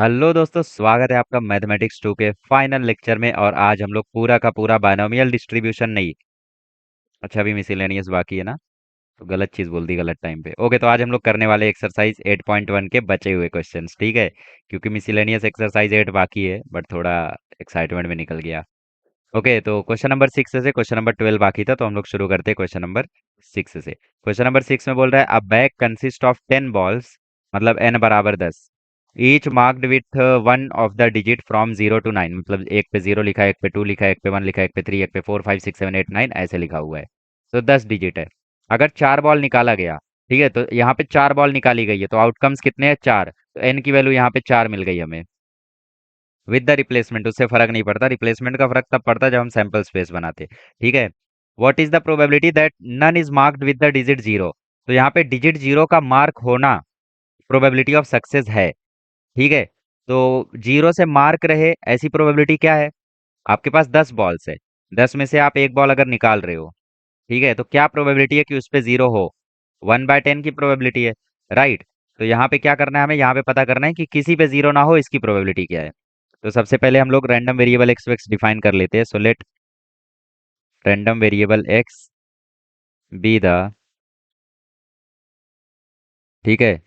Hello दोस्तों, स्वागत है आपका मैथमेटिक्स 2 के फाइनल लेक्चर में। और आज हम लोग पूरा का पूरा बायनोमियल डिस्ट्रीब्यूशन नहीं, अच्छा अभी मिसलेनियस बाकी है ना, तो गलत चीज़ बोल दी गलत टाइम पे। ओके, तो आज हम लोग करने वाले एक्सरसाइज 8.1 के बचे हुए क्वेश्चंस, ठीक है। क्योंकि मिसलेनियस एक्सरसाइज 8 बाकी है, बट थोड़ा एक्साइटमेंट में निकल गया। ओके, तो क्वेश्चन नंबर 6 से क्वेश्चन नंबर 12 बाकी था, तो हम लोग शुरू करते हैं क्वेश्चन नंबर 6 से। क्वेश्चन नंबर 6 में बोल रहा है अ बैग कंसिस्ट ऑफ 10 बॉल्स, मतलब n बराबर 10, each marked with one of the digit from 0 to 9। मतलब एक पे 0 लिखा है, एक पे 2 लिखा है, एक पे 1 लिखा है, एक पे 3, एक पे 4, 5, 6, 7, 8, 9 ऐसे लिखा हुआ है। तो 10 डिजिट है। अगर 4 बॉल निकाला गया, ठीक है, तो यहाँ पे 4 बॉल निकाली गई है, तो आउटकम्स कितने हैं? 4। तो n की वैल्यू यहाँ पे 4 मिल गई हमें विद द रिप्लेसमेंट। उससे फर्क नहीं पड़ता, रिप्लेसमेंट का फर्क तब पड़ता है जब हम सैंपल स्पेस बनाते, ठीक है। What is the probability that none is marked with the digit zero? तो यहाँ पे डिजिट जीरो का मार्क होना प्रोबेबिलिटी ऑफ सक्सेस है, ठीक है। तो जीरो से मार्क रहे ऐसी प्रोबेबिलिटी क्या है? आपके पास 10 बॉल्स है, 10 में से आप एक बॉल अगर निकाल रहे हो, ठीक है, तो क्या प्रोबेबिलिटी है कि उस पे जीरो हो? 1/10 की प्रोबेबिलिटी है, राइट। तो यहाँ पे क्या करना है, हमें यहाँ पे पता करना है कि किसी पे जीरो ना हो, इसकी प्रोबेबिलिटी क्या है। तो सबसे पहले हम लोग random variable x x define कर लेते हैं। So let random variable x be the, ठीक है,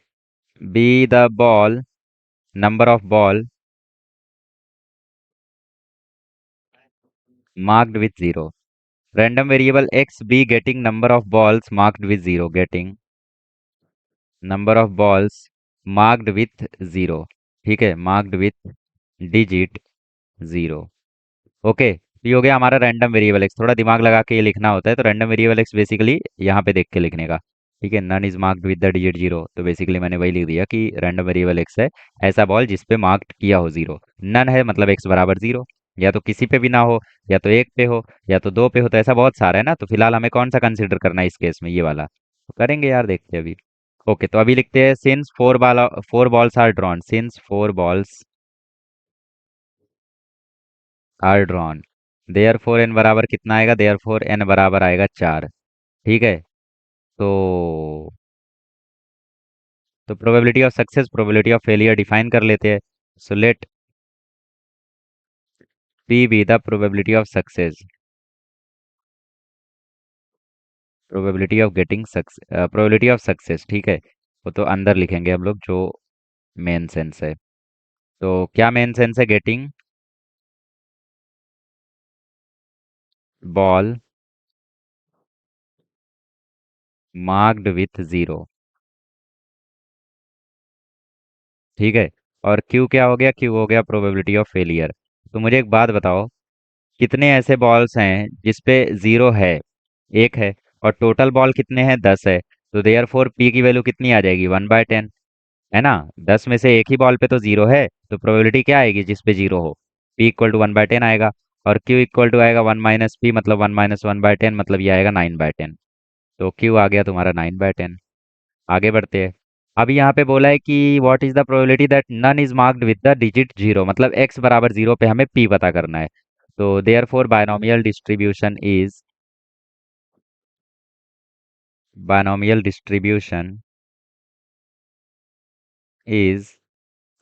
be the ball number of ball marked with zero. Random variable x be getting number of balls marked with zero, getting number of balls marked with zero, ठीक है, marked with digit zero. Okay, तो ये हो गया हमारा random variable x. थोड़ा दिमाग लगा के ये लिखना होता है। तो रैंडम वेरिएबल एक्स बेसिकली यहाँ पे देख के लिखने का, ठीक है। None is marked with the digit zero, तो बेसिकली मैंने वही लिख दिया कि रैंडम वेरिएबल एक्स है ऐसा बॉल जिस पे मार्क्ड किया हो जीरो। नन है मतलब एक्स बराबर जीरो, या तो किसी पे भी ना हो, या तो एक पे हो, या तो दो पे हो। तो ऐसा बहुत सारा है ना, तो फिलहाल हमें कौन सा कंसिडर करना है इस केस में, ये वाला तो करेंगे यार, देखते हैं अभी। ओके, तो अभी लिखते हैं since four balls are drawn, since four balls are drawn, therefore n बराबर कितना आएगा? देयर फोर एन बराबर आएगा 4, ठीक है। तो probability of success, probability of failure define कर लेते हैं। So let P be the probability of success, probability of getting success, probability of success, ठीक है। वो तो अंदर लिखेंगे हम लोग, जो मेन सेंस है। तो क्या मेन सेंस है? Getting ball marked with zero, ठीक है। और क्यू क्या हो गया? क्यू हो गया प्रोबेबिलिटी ऑफ फेलियर। तो मुझे एक बात बताओ, कितने ऐसे बॉल्स हैं जिसपे जीरो है? एक है। और टोटल बॉल कितने हैं? 10 है। तो देयर फोर पी की वैल्यू कितनी आ जाएगी? 1/10, है ना। 10 में से एक ही बॉल पे तो जीरो है, तो प्रोबेबिलिटी क्या आएगी जिस पे जीरो हो? पी इक्वल टू 1/10 आएगा। और क्यू इक्वल टू आएगा 1 - पी, मतलब 1 - 1/10, मतलब ये आएगा 9/10। तो क्यू आ गया तुम्हारा 9/10। आगे बढ़ते हैं। अभी यहाँ पे बोला है कि what is the probability that none is marked with the digit zero, मतलब एक्स बराबर जीरो पे हमें पी पता करना है। तो therefore binomial distribution is, binomial distribution is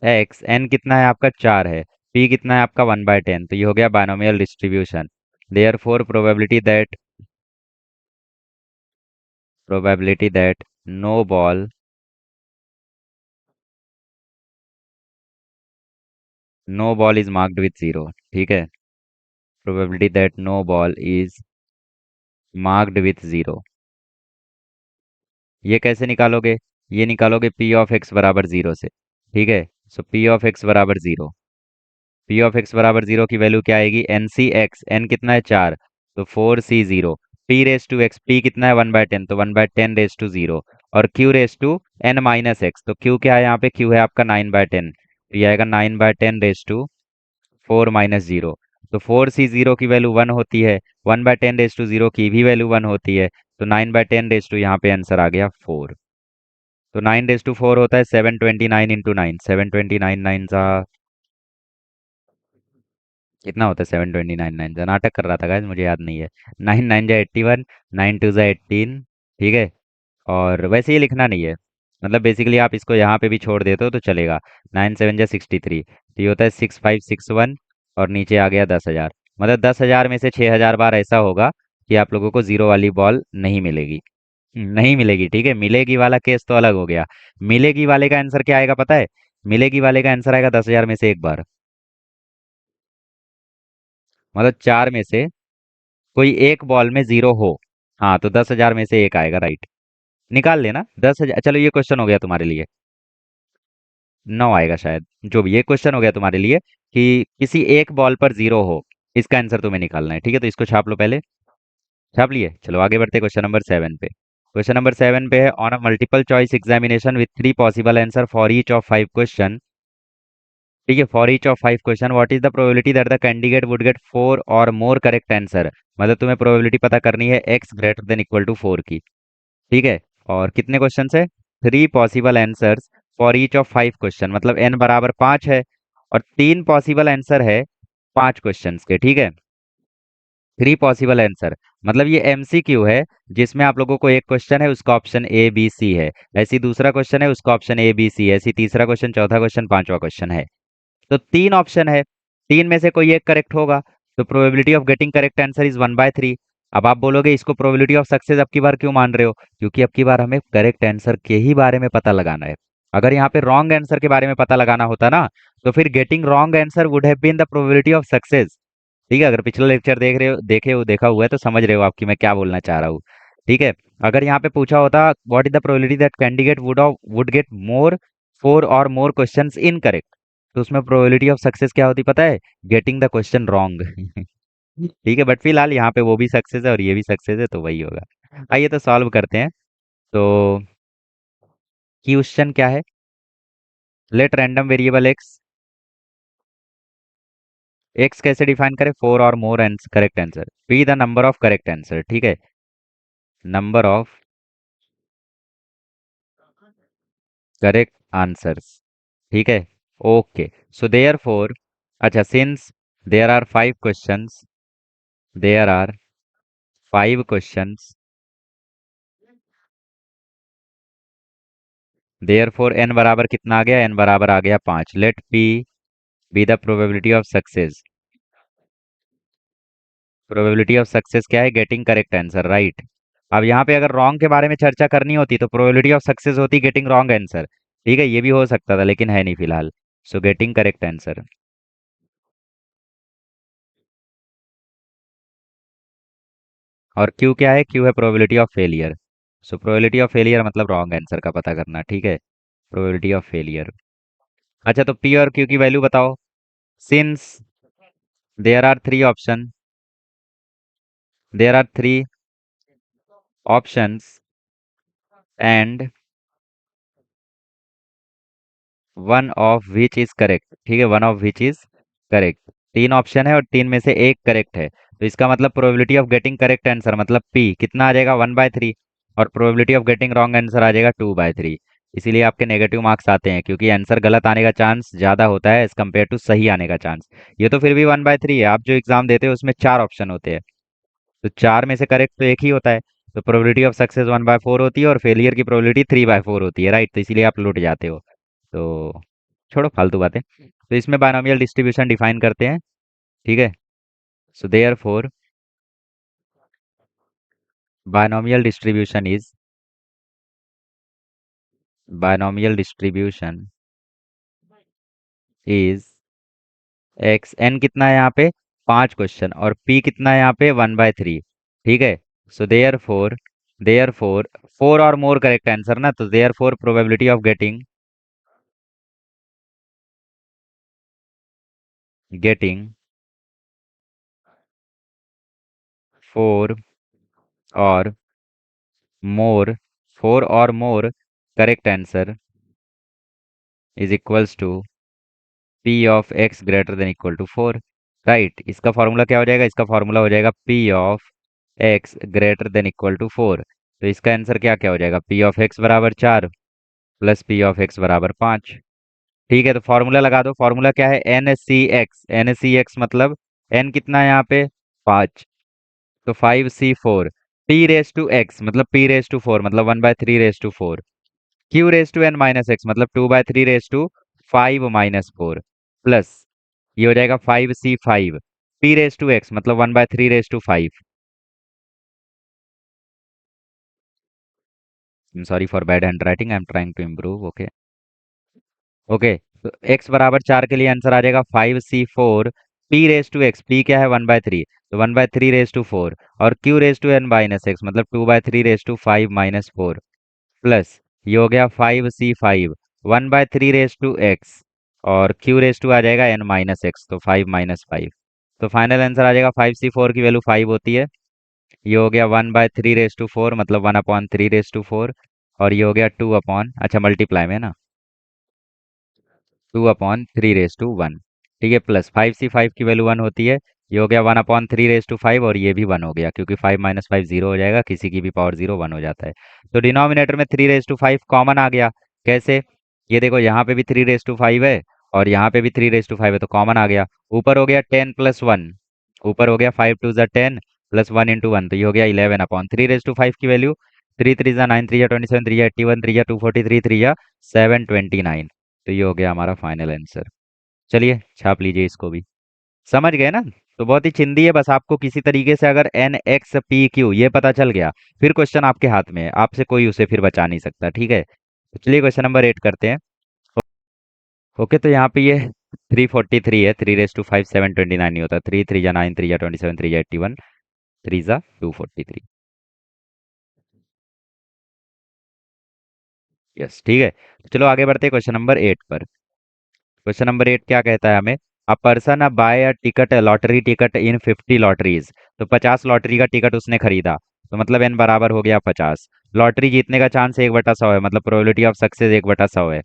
x, N कितना है आपका? 4 है, पी कितना है आपका? 1/10। तो ये हो गया binomial distribution. Therefore probability that no ball is marked with zero, ठीक है। Probability that no ball is marked with zero, ये कैसे निकालोगे? ये निकालोगे पी ऑफ एक्स बराबर जीरो से, ठीक है। सो पी ऑफ एक्स बराबर जीरो, पी ऑफ एक्स बराबर जीरो की वैल्यू क्या आएगी? एन सी एक्स, एन कितना है? 4, तो 4C0। P raise to x, P कितना है? 1/10, तो 1/10 रेस टू जीरो। और Q raise to N minus x, तो क्यू क्या है यहाँ पे? क्यू है आपका 9/10, तो ये आएगा 9/10 रेस टू 4 - 0। तो 4C0 की वैल्यू 1 होती है, 1/10 रेस टू जीरो की भी वैल्यू 1 होती है, तो 9/10 रेस टू यहाँ पे आंसर आ गया 4। तो 9 रेस टू 4 होता है 729 × 9, 729 नाइन सा कितना होता है? 729 नाइन सा, नाटक कर रहा था गाइस, मुझे याद नहीं है। 9 9 जा 81, 9 2 जा 18, ठीक है। और वैसे ये लिखना नहीं है, मतलब बेसिकली आप इसको यहाँ पे भी छोड़ देते हो तो चलेगा। 9 7 जा 63, तो ये होता है 6561, और नीचे आ गया 10,000। मतलब 10,000 में से 6,000 बार ऐसा होगा कि आप लोगों को जीरो वाली बॉल नहीं मिलेगी। नहीं मिलेगी, ठीक है। मिलेगी वाला केस तो अलग हो गया। मिलेगी वाले का आंसर क्या आएगा पता है? मिलेगी वाले का आंसर आएगा 10,000 में से एक बार। मतलब चार में से कोई एक बॉल में जीरो हो, हाँ, तो 10,000 में से एक आएगा, राइट। निकाल लेना 10,000। चलो ये क्वेश्चन हो गया तुम्हारे लिए। 9 आएगा शायद। जो भी, ये क्वेश्चन हो गया तुम्हारे लिए कि किसी एक बॉल पर जीरो हो, इसका आंसर तुम्हें निकालना है, ठीक है। तो इसको छाप लो पहले। छाप लिए, चलो आगे बढ़ते क्वेश्चन नंबर 7 पे। क्वेश्चन नंबर 7 पे है, on a multiple choice examination with 3 possible answer for each of 5 question. ठीक है, for each of 5 question what is the probability that the candidate would get 4 or more correct answer. मतलब तुम्हें probability पता करनी है x greater than equal to 4 की। ठीक है। और कितने क्वेश्चन है? 3 possible answers for each of 5 question, मतलब n बराबर 5 है, और 3 पॉसिबल आंसर है 5 क्वेश्चन के, ठीक है। 3 पॉसिबल आंसर, मतलब ये एमसीक्यू है, जिसमें आप लोगों को एक क्वेश्चन है उसका ऑप्शन ए बी सी है, ऐसी दूसरा क्वेश्चन है उसका ऑप्शन ए बी सी है, ऐसी तीसरा क्वेश्चन, चौथा क्वेश्चन, पांचवा क्वेश्चन है। तो 3 ऑप्शन है, 3 में से कोई एक करेक्ट होगा, तो probability of getting correct answer is 1/3। अब आप बोलोगे इसको प्रोबेबिलिटी ऑफ सक्सेस अब की बार क्यों मान रहे हो? क्योंकि अब की बार हमें करेक्ट आंसर के ही बारे में पता लगाना है। अगर यहाँ पे रॉन्ग आंसर के बारे में पता लगाना होता ना, तो फिर getting wrong answer would have been the probability of success. ठीक है, अगर पिछला लेक्चर देख रहे हो, देखा हुआ है, तो समझ रहे हो आपकी मैं क्या बोलना चाह रहा हूँ। ठीक है। अगर यहाँ पे पूछा होता what is the probability that candidate would get more 4 or more questions incorrect, तो उसमें प्रोबेबिलिटी ऑफ सक्सेस क्या होती पता है? Getting the question wrong. ठीक है, बट फिलहाल यहाँ पे वो भी सक्सेस है और ये भी सक्सेस है, तो वही होगा। आइए तो सॉल्व करते हैं। तो क्वेश्चन क्या है? लेट रैंडम वेरिएबल एक्स कैसे डिफाइन करें? 4 or more correct answer, be the number of correct answer, ठीक है। नंबर ऑफ करेक्ट आंसर्स, ठीक है। ओके, सो देयर फोर, अच्छा, since there are 5 questions, there are 5 questions, therefore n बराबर कितना आ गया? एन बराबर आ गया 5। Let P be the probability of success. Probability of success क्या है? Getting correct answer, right. अब यहाँ पे अगर रॉन्ग के बारे में चर्चा करनी होती तो प्रोबेबिलिटी ऑफ सक्सेस होती गेटिंग रॉन्ग आंसर। ठीक है, ये भी हो सकता था लेकिन है नहीं फिलहाल। So getting correct answer. और क्यू क्या है? क्यू है probability of failure. So probability of failure मतलब रॉन्ग आंसर का पता करना, ठीक है। Probability of failure. अच्छा, तो पी और क्यू की वैल्यू बताओ। Since there are three option, there are three options and one of which is correct, ठीक है, one of which is correct. तीन ऑप्शन है और तीन में से एक करेक्ट है, तो इसका मतलब probability of getting correct answer मतलब पी कितना आ जाएगा? 1/3। और probability of getting wrong answer आ जाएगा 2/3। इसीलिए आपके नेगेटिव मार्क्स आते हैं, क्योंकि आंसर गलत आने का चांस ज्यादा होता है एज कम्पेयर टू सही आने का चांस। ये तो फिर भी 1/3 है। आप जो एग्जाम देते हो उसमें 4 ऑप्शन होते हैं, तो 4 में से करेक्ट तो एक ही होता है। तो प्रोबेबिलिटी ऑफ सक्सेस 1/4 होती है और फेलियर की प्रोबेबिलिटी 3/4 होती है, राइट। तो इसीलिए आप लुट जाते हो। तो छोड़ो फालतू बातें, तो इसमें बायनोमियल डिस्ट्रीब्यूशन डिफाइन करते हैं, ठीक है। So therefore binomial distribution is, binomial distribution is x, N कितना है यहाँ पे? 5 क्वेश्चन, और पी कितना है यहाँ पे? 1/3, ठीक है। So there four 4 or more correct answer ना, तो therefore probability of getting 4 or more 4 or more correct answer is equals to P of x greater than equal to 4, right. इसका फॉर्मूला क्या हो जाएगा? इसका फॉर्मूला हो जाएगा P of x greater than equal to 4। तो इसका answer क्या क्या हो जाएगा? पी ऑफ एक्स बराबर 4 प्लस पी ऑफ एक्स बराबर 5। ठीक है, तो फॉर्मूला लगा दो। फॉर्मूला क्या है? एन सी एक्स, एन सी एक्स मतलब एन कितना है यहाँ पे? 5, तो 5C4। P raise to x मतलब पी रेस टू 4 मतलब 1/3 raise to 4। Q raise to N minus x मतलब 2/3 रेस टू 5 - 4 प्लस ये हो जाएगा 5c5 p raise to x मतलब 1/3 raise to 5। Sorry for bad handwriting, I am trying to improve. Okay. Okay, तो x बराबर 4 के लिए answer आ जाएगा 5c4 p raise to x. p क्या है 1/3, तो 1/3 रेस टू 4 और q raise to n minus x मतलब 2/3 रेस टू 5 - 4 प्लस ये हो गया 5c5 1/3 रेस टू एक्स और q रेस टू आ जाएगा n माइनस एक्स तो 5 - 5। तो फाइनल आंसर आ जाएगा 5c4 की वैल्यू 5 होती है। ये हो गया 1/3 रेस टू 4 मतलब 1/3 रेस टू 4 और ये हो गया 2 अपॉन, अच्छा मल्टीप्लाई में ना, 2/3 रेस टू 1। ठीक है, प्लस 5c5 की वैल्यू 1 होती है। ये हो गया 1/3 रेस टू 5 और ये भी 1 हो गया क्योंकि 5 - 5 0 हो जाएगा, किसी की भी पावर 0 1 हो जाता है। तो डिनोमिनेटर में 3 रेस टू 5 कॉमन आ गया। कैसे? ये देखो यहाँ पे भी 3 रेस टू 5 है और यहाँ पे भी 3 रेस टू 5 है तो कॉमन आ गया। ऊपर हो गया 10 + 1, ऊपर हो गया 5 2 = 10 +1 × 1 तो ये हो गया 11/3 रेस टू 5 की वैल्यू 3 3 9 3 27 3 243 3 3 729 तो ये हो गया हमारा फाइनल आंसर। चलिए छाप लीजिए इसको भी। समझ गए ना? तो बहुत ही चिंदी है, बस आपको किसी तरीके से अगर एन एक्स पी क्यू ये पता चल गया फिर क्वेश्चन आपके हाथ में है, आपसे कोई उसे फिर बचा नहीं सकता। ठीक है, तो चलिए क्वेश्चन नंबर 8 करते हैं। ओके, तो यहाँ पे ये 343 है। 3 रेस टू 5 729 नहीं होता। 3 3 9 3 27 3 81 3 243। यस, ठीक है। तो चलो आगे बढ़ते हैं क्वेश्चन नंबर 8 पर। क्वेश्चन नंबर 8 क्या कहता है हमें? A person by a ticket lottery ticket in 50 lotteries. तो 50 लॉटरी का टिकट उसने खरीदा तो मतलब एन बराबर हो गया 50। लॉटरी जीतने का चांस 1/100 है मतलब प्रोबेबिलिटी ऑफ सक्सेस 1/100 है।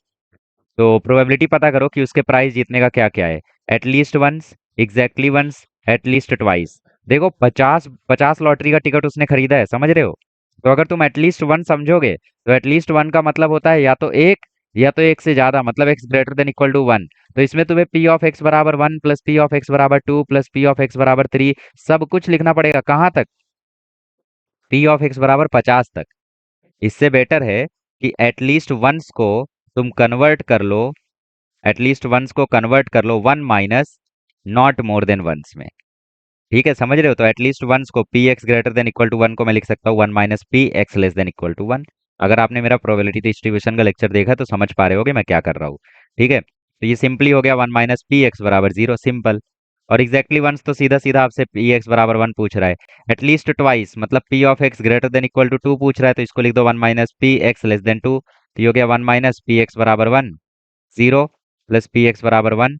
तो प्रोबेबिलिटी पता करो कि उसके प्राइस जीतने का क्या क्या है। At least once, exactly once, at least twice. देखो 50 लॉटरी का टिकट उसने खरीदा है, समझ रहे हो? तो अगर तुम एटलीस्ट वन समझोगे तो एटलीस्ट वन का मतलब होता है या तो एक या तो एक से ज्यादा मतलब x greater than equal to 1। तो इसमें तुम्हें पी ऑफ एक्स बराबर 1 प्लस पी ऑफ एक्स बराबर 2 प्लस पी ऑफ एक्स बराबर 3 सब कुछ लिखना पड़ेगा। कहाँ तक? पी ऑफ एक्स बराबर 50 तक। इससे बेटर है कि एटलीस्ट वंस को तुम कन्वर्ट कर लो, एटलीस्ट वंस को कन्वर्ट कर लो 1 minus not more than once में। ठीक है, समझ रहे हो? तो एटलीस्ट वंस को p x greater than equal to 1 को मैं लिख सकता हूँ 1 minus P x less than equal to 1। अगर आपने मेरा प्रोबेबिलिटी डिस्ट्रीब्यूशन का लेक्चर देखा है तो समझ पा रहे होगे मैं क्या कर रहा हूँ। ठीक है, तो ये सिंपली हो गया 1 माइनस पी एक्स बराबर 0, सिंपल। और एग्जैक्टली वंस तो सीधा सीधा आपसे पी एक्स बराबर 1 पूछ रहा है। एटलीस्ट ट्वाइस मतलब P of x greater than equal to 2 पूछ रहा है तो इसको लिख दो 1 minus P x less than 2। तो ये हो गया 1 माइनस पी एक्स बराबर 1 0 प्लस पी एक्स बराबर 1।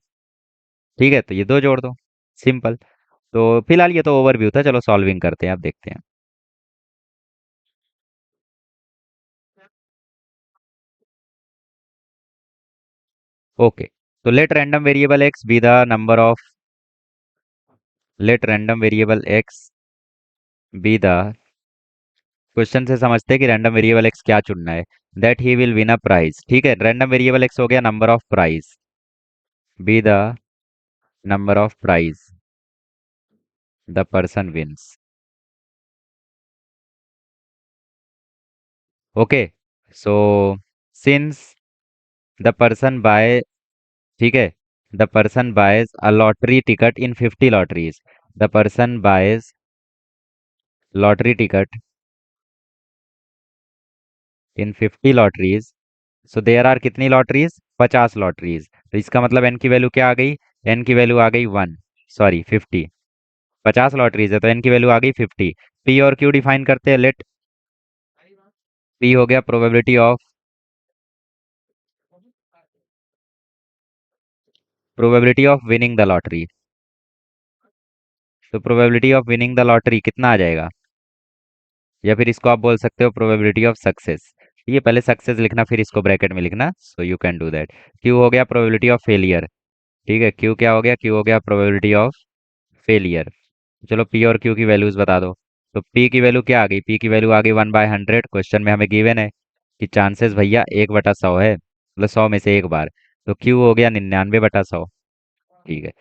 ठीक है, तो ये दो जोड़ दो, सिंपल। तो फिलहाल ये तो ओवरव्यू था, चलो सॉल्विंग करते हैं, अब देखते हैं। ओके, तो let random variable x be the, question से समझते हैं कि रैंडम वेरिएबल एक्स क्या चुनना है। That he will win a prize. ठीक है, रैंडम वेरिएबल एक्स हो गया number of prize, be the number of prize the person wins. Okay, so since the person buy, ठीक है, the person buys a lottery ticket in 50 lotteries, the person buys lottery ticket in 50 lotteries. So there are कितनी lotteries? 50 lotteries. तो इसका मतलब N की value क्या आ गई? N की वैल्यू आ गई 1, सॉरी 50। 50 लॉटरीज है तो एन की वैल्यू आ गई 50। पी और क्यू डिफाइन करते हैं। लेट पी हो गया probability of winning the lottery. तो probability of winning the lottery कितना आ जाएगा? या फिर इसको आप बोल सकते हो प्रोबेबिलिटी ऑफ सक्सेस। ये पहले सक्सेस लिखना फिर इसको ब्रैकेट में लिखना, so you can do that. Q हो गया प्रोबेबिलिटी ऑफ फेलियर। ठीक है, क्यू क्या हो गया? क्यू हो गया प्रोबेबिलिटी ऑफ फेलियर। चलो पी और क्यू की वैल्यूज बता दो। तो पी की वैल्यू क्या आ गई? पी की वैल्यू आ गई 1/100। क्वेश्चन में हमें गिवन है कि चांसेस भैया 1/100 है मतलब 100 में से एक बार। तो क्यू हो गया 99/100। ठीक है,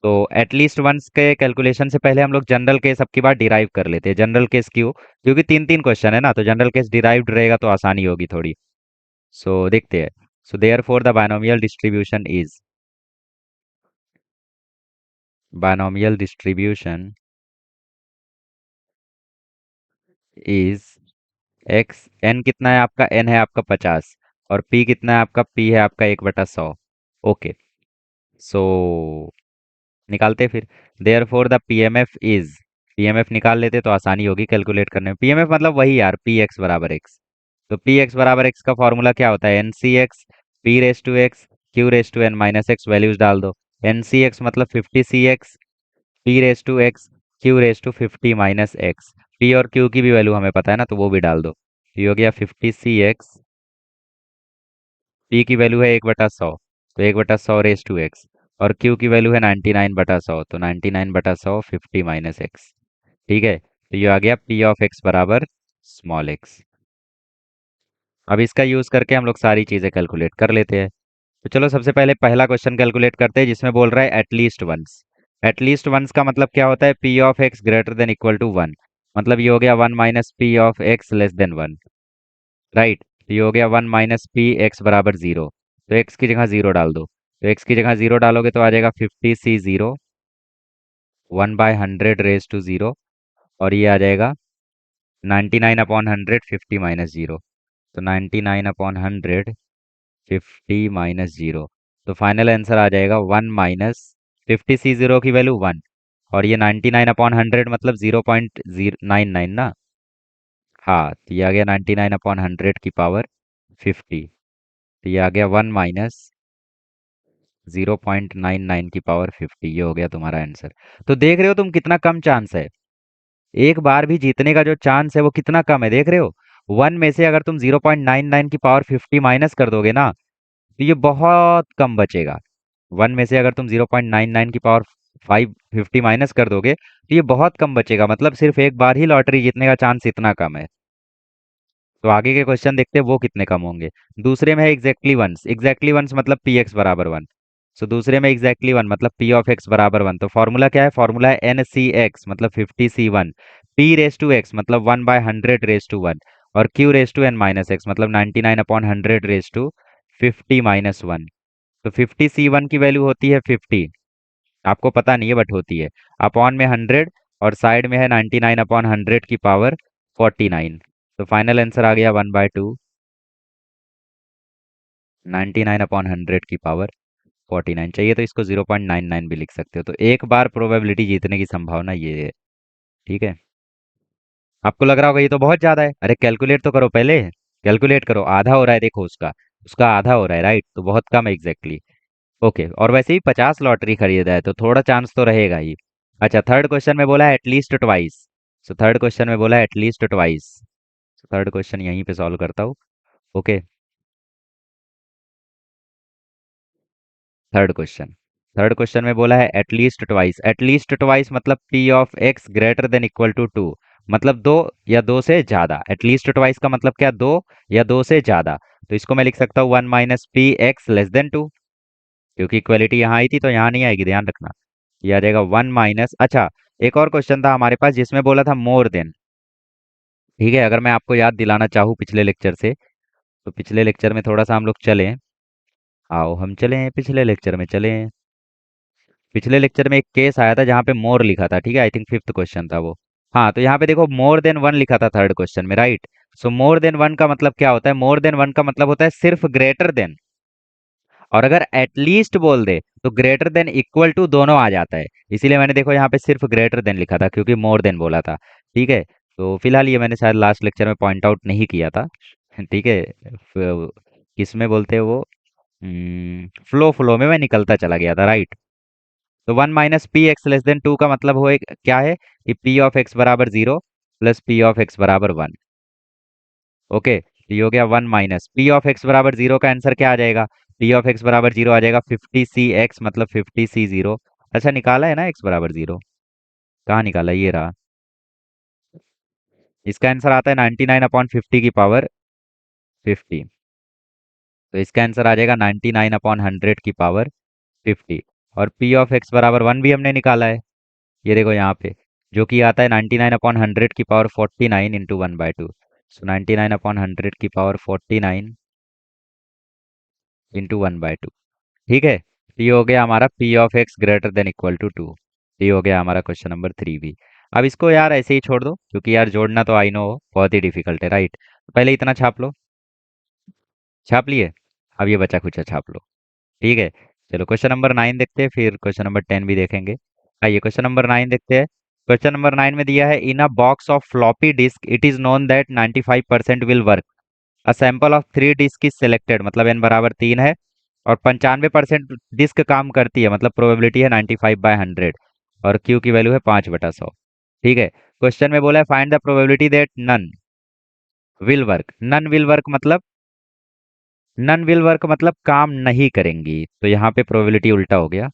तो एटलीस्ट वंस के कैलकुलेशन से पहले हम लोग जनरल केस अब की बार डिराइव कर लेते हैं। जनरल केस क्यों? क्योंकि तीन तीन क्वेश्चन है ना, तो जनरल केस डिराइव्ड रहेगा तो आसानी होगी थोड़ी। सो देखते हैं। So therefore the binomial distribution is x N कितना है आपका, एन है आपका 50, और पी कितना है आपका, पी है आपका 1/100। ओके। सो निकालते हैं फिर। Therefore the PMF is, PMF निकाल लेते तो आसानी होगी कैलकुलेट करने में। पीएमएफ मतलब वही यार, पी एक्स बराबर एक्स। तो पी एक्स बराबर एक्स का फॉर्मूला क्या होता है, N C X P raise to X Q raise to N minus X, values डाल दो। एन सी एक्स मतलब 50 C X, P raise to X Q raise to 50 - X. P और Q की भी वैल्यू हमें पता है ना, तो वो भी डाल दो। ये हो गया 50 सी एक्स, पी की वैल्यू है 1/100, तो 1/100 रेस टू एक्स, और क्यू की वैल्यू है 99/100, तो 99/100 50 - एक्स। ठीक है, तो ये आ गया पी ऑफ एक्स बराबर स्मॉल एक्स। अब इसका यूज करके हम लोग सारी चीजें कैलकुलेट कर लेते हैं। तो चलो सबसे पहले पहला क्वेश्चन कैलकुलेट करते हैं, जिसमें बोल रहा है एटलीस्ट वंस। एटलीस्ट वंस का मतलब क्या होता है, p of x greater than equal to one. मतलब ये हो गया one minus P of x less than one. Right, तो ये हो गया वन माइनस पी एक्स बराबर जीरो। तो एक्स की जगह जीरो डाल दो। तो एक्स की जगह जीरो डालोगे तो आ जाएगा 50 सी 0, 1/100 रेज टू 0, और ये आ जाएगा 99/100 50 - 0। तो 99/100 50 - 0, तो फाइनल आंसर आ जाएगा वन माइनस 50 सी 0 की वैल्यू वन, और ये 99/100 मतलब 0.099 ना। हाँ, तो ये आ गया 99/100 की पावर 50। तो ये आ गया वन माइनस 0.99 की पावर 50। ये हो गया तुम्हारा आंसर। तो देख रहे हो तुम कितना कम चांस है, एक बार भी जीतने का जो चांस है वो कितना कम है, देख रहे हो। वन में से अगर तुम 0.99 की पावर 50 माइनस कर दोगे ना, तो ये बहुत कम बचेगा। वन में से अगर तुम 0.99 की पावर 50 माइनस कर दोगे तो ये बहुत कम बचेगा, मतलब सिर्फ एक बार ही लॉटरी जीतने का चांस इतना कम है। तो आगे के क्वेश्चन देखते हैं वो कितने कम होंगे। दूसरे में है एग्जैक्टली वंस, एग्जैक्टली वंस मतलब पी एक्स बराबर वन। सो दूसरे में एग्जैक्टली वन मतलब पी ऑफ एक्स बराबर वन। तो फॉर्मूला क्या है, फॉर्मूला है एन सी एक्स मतलब 50 C 1, P raise to x मतलब 1/100 रेस टू वन, और Q raise to N minus x मतलब 99/100 रेस टू 50 - 1। तो 50 सी 1 की वैल्यू होती है 50, आपको पता नहीं है बट होती है। अपॉन में 100, और साइड में है 99/100 की पावर 49। तो फाइनल आंसर आ गया 1/2, 99/100 की पावर 49। चाहिए तो इसको 0.99 भी लिख सकते हो। तो एक बार प्रोबेबिलिटी जीतने की संभावना ये है। ठीक है, आपको लग रहा होगा ये तो बहुत ज्यादा है, अरे कैलकुलेट तो करो पहले। कैलकुलेट करो, आधा हो रहा है देखो उसका, उसका आधा हो रहा है, राइट, तो बहुत कम है एग्जैक्टली। ओके, और वैसे ही 50 लॉटरी खरीदा है तो थोड़ा चांस तो रहेगा ही। अच्छा, थर्ड क्वेश्चन में बोला है at least twice. So third question में बोला है एटलीस्ट ट्वाइस। थर्ड क्वेश्चन यहीं पे सॉल्व करता हूँ। Okay, third question, third question में बोला है एटलीस्ट ट्वाइस। एटलीस्ट ट्वाइस मतलब P of x greater than equal to two, मतलब दो या दो से ज्यादा। एटलीस्ट ट्वाइस का मतलब क्या, दो या दो से ज्यादा। तो इसको मैं लिख सकता हूँ one minus P x less than two, क्योंकि इक्वलिटी यहाँ आई थी तो यहाँ नहीं आएगी, ध्यान रखना। ये आ जाएगा वन माइनस, अच्छा, एक और क्वेश्चन था हमारे पास जिसमें बोला था मोर देन। ठीक है, अगर मैं आपको याद दिलाना चाहूँ पिछले लेक्चर से, तो पिछले लेक्चर में थोड़ा सा हम लोग चलें। आओ हम चलें, पिछले लेक्चर में चलें। पिछले लेक्चर में एक केस आया था जहाँ पे मोर लिखा था, ठीक है, आई थिंक फिफ्थ क्वेश्चन था वो। हाँ, तो यहाँ पे देखो मोर देन वन लिखा था थर्ड क्वेश्चन में, राइट। सो मोर देन वन का मतलब क्या होता है, मोर देन वन का मतलब होता है सिर्फ ग्रेटर देन। और अगर एटलीस्ट बोल दे तो ग्रेटर देन इक्वल टू दोनों आ जाता है। इसीलिए मैंने देखो यहाँ पे सिर्फ ग्रेटर देन लिखा था, क्योंकि मोर देन बोला था। ठीक है, तो फिलहाल ये मैंने शायद लास्ट लेक्चर में पॉइंट आउट नहीं किया था। ठीक है, किसमें बोलते हैं वो, फ्लो फ्लो में मैं निकलता चला गया था, राइट। तो one minus P x less than two का मतलब हो क्या है, कि पी ऑफ एक्स बराबर zero plus P of x बराबर वन। ओके, तो ये हो गया one minus P of x बराबर जीरो का आंसर क्या आ जाएगा, पी ऑफ एक्स बराबर जीरो आ जाएगा 50 सी एक्स मतलब 50 सी 0। अच्छा, निकाला है ना एक्स बराबर जीरो, कहाँ निकाला, ये रहा। इसका आंसर आता है 99/50 की पावर 50। तो इसका आंसर आ जाएगा 99/100 की पावर 50। और पी ऑफ एक्स बराबर वन भी हमने निकाला है, ये देखो यहाँ पे, जो कि आता है 99/100 की पावर 49 इंटू 1/2। सो 99/100 की पावर 49 इंटू 1/2। ठीक है, तो ये हो गया हमारा P of x greater than equal to 2। ये हो गया हमारा क्वेश्चन नंबर 3 भी। अब इसको यार ऐसे ही छोड़ दो, क्योंकि यार जोड़ना तो आई नो बहुत ही डिफिकल्ट है, राइट। पहले इतना छाप लो। छाप लिए? अब ये बचा कुछ छाप लो। ठीक है, चलो क्वेश्चन नंबर 9 देखते हैं, फिर क्वेश्चन नंबर 10 भी देखेंगे। आइए क्वेश्चन नंबर 9 देखते हैं। क्वेश्चन नंबर 9 में दिया है, in a box of floppy disk it is known that 95% will work. A sample of 3 disc is selected, मतलब n बराबर 3 है और 95% डिस्क काम करती है, मतलब प्रोबेबिलिटी है 95/100 और Q की वैल्यू है 5/100। ठीक है, क्वेश्चन में बोला है find the probability that none will work मतलब काम नहीं करेंगी, तो यहाँ पे प्रोबेबिलिटी उल्टा हो गया।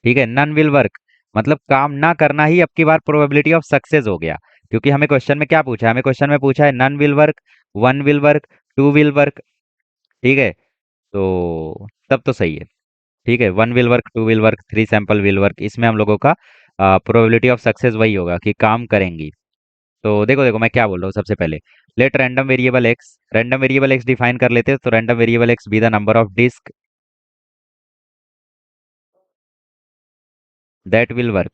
ठीक है, नन विल वर्क मतलब काम ना करना ही अब की बार प्रोबेबिलिटी ऑफ सक्सेस हो गया। क्योंकि हमें क्वेश्चन में क्या पूछा है, हमें क्वेश्चन में पूछा है none will work, one will work, two will work. ठीक है, तो तब तो सही है। ठीक है, one will work, two will work, three sample will work, इसमें हम लोगों का प्रोबेबिलिटी ऑफ सक्सेस वही होगा कि काम करेंगी। तो देखो देखो मैं क्या बोल रहा हूँ सबसे पहले। Let random variable X define कर लेते हैं, तो random variable x be the number of disc that will work.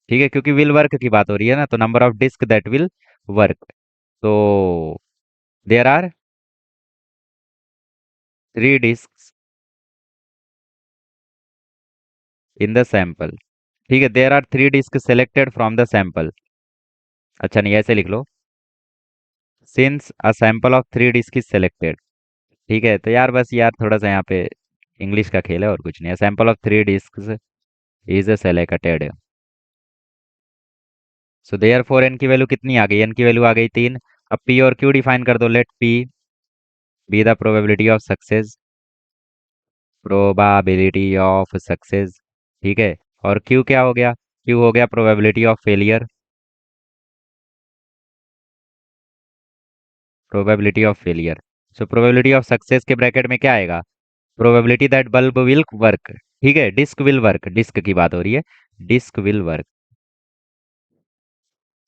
ठीक है, क्योंकि विल वर्क की बात हो रही है ना, तो number of disc that will work. तो there are 3 disk in the sample. ठीक है, there are 3 disk selected from the sample. अच्छा नहीं, ऐसे लिख लो, since a sample of 3 disc is selected. ठीक है, तो यार बस यार थोड़ा सा यहाँ पे इंग्लिश का खेल है और कुछ नहीं है। Sample of 3 disc is selected, so therefore N की वैल्यू कितनी आ गई, एन की वैल्यू आ गई 3। अब पी और क्यू डिफाइन कर दो, let P be the probability of success, probability of success. ठीक है, और क्यू क्या हो गया, क्यू हो गया probability of failure, probability of failure. So probability of success के ब्रैकेट में क्या आएगा, probability that bulb will work. ठीक है, डिस्क विल वर्क, डिस्क की बात हो रही है, डिस्क विल वर्क।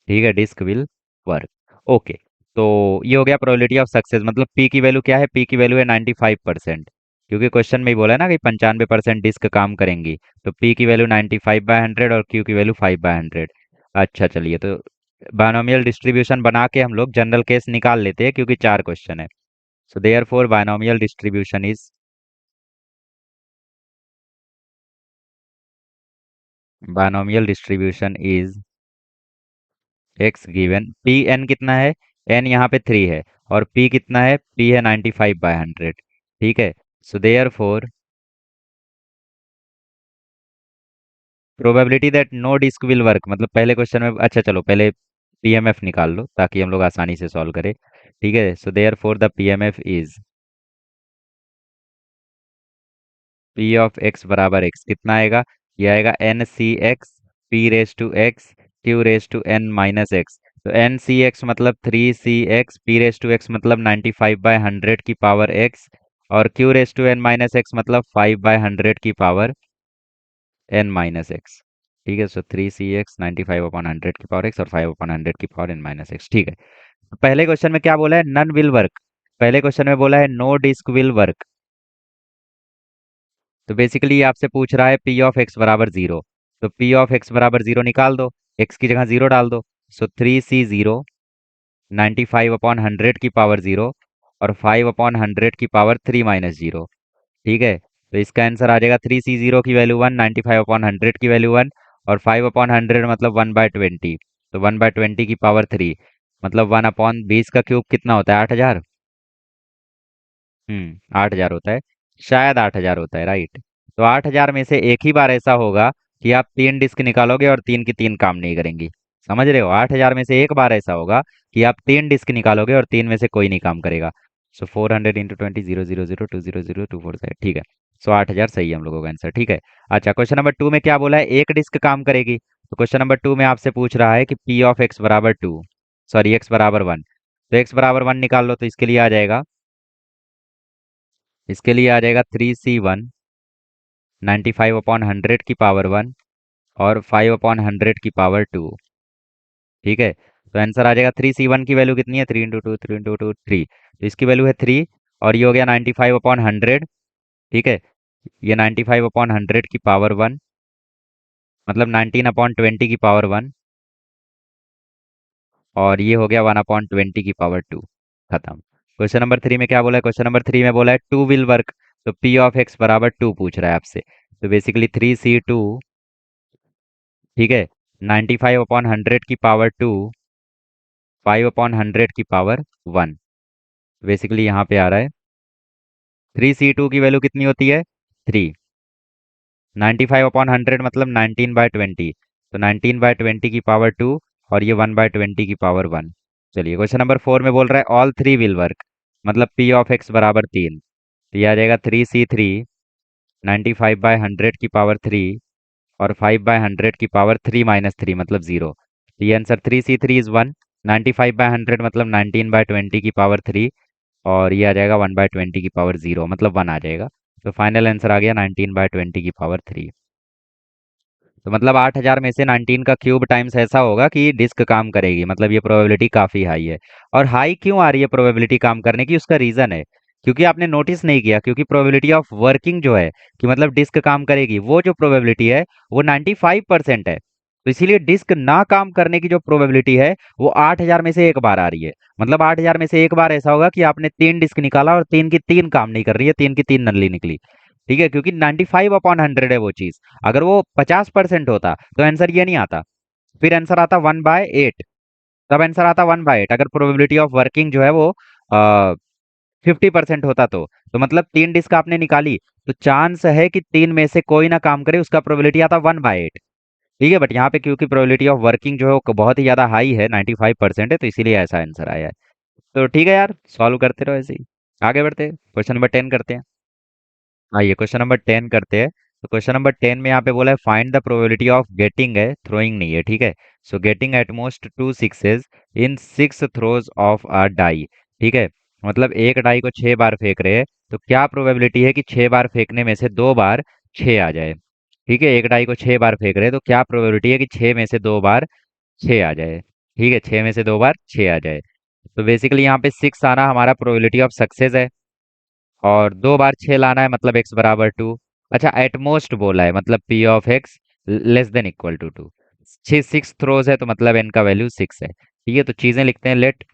ठीक है, डिस्क विल वर्क। ओके, तो ये हो गया प्रोबेबिलिटी ऑफ सक्सेस, मतलब पी की वैल्यू क्या है, पी की वैल्यू है 95%। क्योंकि क्वेश्चन में ही बोला है ना कि 95% डिस्क काम करेंगी, तो पी की वैल्यू 95/100 और क्यू की वैल्यू 5/100। अच्छा चलिए, तो बायनोमियल डिस्ट्रीब्यूशन बना के हम लोग जनरल केस निकाल लेते हैं, क्योंकि 4 क्वेश्चन है। So therefore binomial distribution is X given P N कितना है, एन यहाँ पे 3 है और पी कितना है, पी है 95/100। ठीक है, so therefore probability that no disc will work, मतलब पहले क्वेश्चन में, अच्छा चलो पहले पीएमएफ निकाल लो ताकि हम लोग आसानी से सॉल्व करें। ठीक है, so therefore the PMF is P of x बराबर एक्स कितना आएगा, ये आएगा N C X P raise to X Q raise to N minus x. तो एन सी एक्स मतलब 3 CX, P raise to x मतलब 95/100 की पावर एक्स, और Q raise to N minus x मतलब 5/100 की पावर एन माइनस एक्स। ठीक है, सो 3 CX 95/100 की पावर एक्स और 5/100 की पावर एन माइनस एक्स। ठीक है, तो पहले क्वेश्चन में क्या बोला है, नन विल वर्क। पहले क्वेश्चन में बोला है नो डिस्क विल वर्क, तो बेसिकली ये आपसे पूछ रहा है पी ऑफ एक्स बराबर 0। तो पी ऑफ एक्स बराबर 0 निकाल दो, एक्स की जगह 0 डाल दो। सो 3C0 95/100 की पावर 0 और 5/100 की पावर 3 - 0। ठीक है, तो इसका आंसर आ जाएगा 3C0 की वैल्यू 1, 95/100 की वैल्यू 1 और 5/100 मतलब 1/20। तो 1/20 की पावर 3 मतलब 1/20 का क्यूब कितना होता है, 8000। 8000 होता है, शायद 8000 होता है, राइट। तो 8000 में से एक ही बार ऐसा होगा कि आप 3 डिस्क निकालोगे और 3 की 3 काम नहीं करेंगी। समझ रहे हो, 8000 में से एक बार ऐसा होगा कि आप 3 डिस्क निकालोगे और 3 में से कोई नहीं काम करेगा। सो 400 × 20 000 200 247। ठीक है, सो 8000 सही है हम लोगों का आंसर। ठीक है, अच्छा क्वेश्चन नंबर 2 में क्या बोला है, एक डिस्क काम करेगी। तो क्वेश्चन नंबर 2 में आपसे पूछ रहा है कि पी ऑफ एक्स बराबर 2, सॉरी एक्स बराबर 1। तो एक्स बराबर 1 निकाल लो, तो इसके लिए आ जाएगा, इसके लिए आ जाएगा 3C1 95/100 की पावर 1 और 5/100 की पावर 2। ठीक है, तो आंसर आ जाएगा 3C1 की वैल्यू कितनी है, 3 × 2 3 × 2 3, तो इसकी वैल्यू है 3 और ये हो गया 95/100। ठीक है, ये 95/100 की पावर 1, मतलब 19/20 की पावर 1, और ये हो गया 1/20 की पावर 2। खत्म। क्वेश्चन नंबर 3 में क्या बोला है? क्वेश्चन नंबर 3 में बोला है टू विल वर्क। तो पी ऑफ एक्स बराबर 2 पूछ रहा है आपसे। तो बेसिकली 3C2, ठीक है, 95/100 की पावर 2, 5/100 की पावर 1। बेसिकली यहाँ पे आ रहा है 3C2 की वैल्यू कितनी होती है? 3। 95/100 मतलब 19/20, तो 19/20 की पावर 2, और ये 1/20 की पावर 1। चलिए क्वेश्चन नंबर 4 में बोल रहा है ऑल थ्री विल वर्क, मतलब पी ऑफ एक्स बराबर 3। तो ये आ जाएगा 3C3, 95/100 की पावर 3, और 5/100 की पावर 3 - 3 मतलब 0। तो ये आंसर 3C3 इज 1, 95/100 मतलब 19/20 की पावर 3, और ये आ जाएगा 1/20 की पावर 0 मतलब 1 आ जाएगा। तो फाइनल आंसर आ गया 19/20 की पावर 3। तो मतलब 8000 में से 19 का क्यूब टाइम्स ऐसा होगा कि डिस्क काम करेगी, मतलब ये प्रोबेबिलिटी काफ़ी हाई है। और हाई क्यों आ रही है प्रोबेबिलिटी काम करने की? उसका रीज़न है, क्योंकि आपने नोटिस नहीं किया, क्योंकि प्रोबेबिलिटी ऑफ वर्किंग जो है, कि मतलब डिस्क काम करेगी, वो जो प्रोबेबिलिटी है वो 95% है। तो इसीलिए डिस्क ना काम करने की जो प्रोबेबिलिटी है वो 8000 में से एक बार आ रही है। मतलब 8000 में से एक बार ऐसा होगा कि आपने 3 डिस्क निकाला और 3 की 3 काम नहीं कर रही है, 3 की 3 नल्ली निकली। ठीक है, क्योंकि 95/100 है वो चीज़। अगर वो 50% होता तो आंसर ये नहीं आता, फिर आंसर आता 1/8। तब आंसर आता 1/8 अगर प्रोबेबिलिटी ऑफ वर्किंग जो है वो 50% होता तो मतलब 3 डिस्क आपने निकाली, तो चांस है कि 3 में से कोई ना काम करे, उसका प्रोबेबिलिटी आता 1/8। ठीक है, बट यहाँ पे क्योंकि प्रोबेबिलिटी ऑफ वर्किंग जो है वो बहुत ही ज़्यादा हाई है, 95% है, तो इसीलिए ऐसा आंसर आया है। तो ठीक है यार, सॉल्व करते रहो ऐसे ही। आगे बढ़ते हैं, क्वेश्चन नंबर 10 करते हैं। आइए क्वेश्चन नंबर 10 करते हैं। तो क्वेश्चन नंबर 10 में यहाँ पे बोला है find the probability of getting है, थ्रोइंग नहीं है, ठीक है। So getting at most 2 sixes in 6 throws of a die. ठीक है, मतलब एक डाई को 6 बार फेंक रहे हैं, तो क्या प्रोबेबिलिटी है कि 6 बार फेंकने में से 2 बार 6 आ जाए? ठीक है, एक डाई को 6 बार फेंक रहे हैं, तो क्या प्रोबेबिलिटी है कि 6 में से 2 बार 6 आ जाए? ठीक है, 6 में से 2 बार 6 आ जाए। तो बेसिकली यहाँ पे 6 आना हमारा प्रोबेबिलिटी ऑफ सक्सेस है, और 2 बार 6 लाना है, मतलब x बराबर 2। अच्छा, एटमोस्ट बोला है, मतलब p of x less than equal to 2। 6 throws है, तो मतलब n का वैल्यू 6 है। ठीक है, तो चीजें लिखते हैं। लेट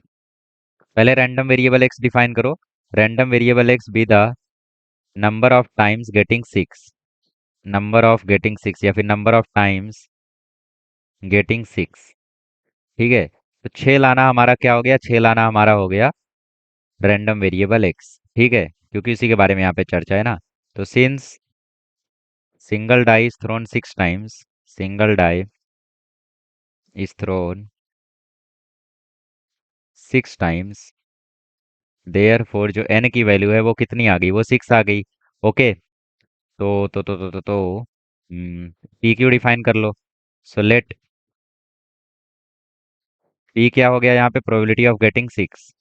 पहले रैंडम वेरिएबल x डिफाइन करो। Random variable x be the number of times getting 6, number of getting 6, या फिर नंबर ऑफ टाइम्स गेटिंग 6। ठीक है, तो 6 लाना हमारा क्या हो गया? 6 लाना हमारा हो गया रैंडम वेरिएबल x। ठीक है, क्योंकि उसी के बारे में यहाँ पे चर्चा है ना। तो since single die is thrown 6 times, single die is thrown 6 times, therefore जो n की वैल्यू है वो कितनी आ गई? वो 6 आ गई। ओके, तो p क्यू डिफाइन कर लो। सो लेट p क्या हो गया यहाँ पे? Probability of getting 6।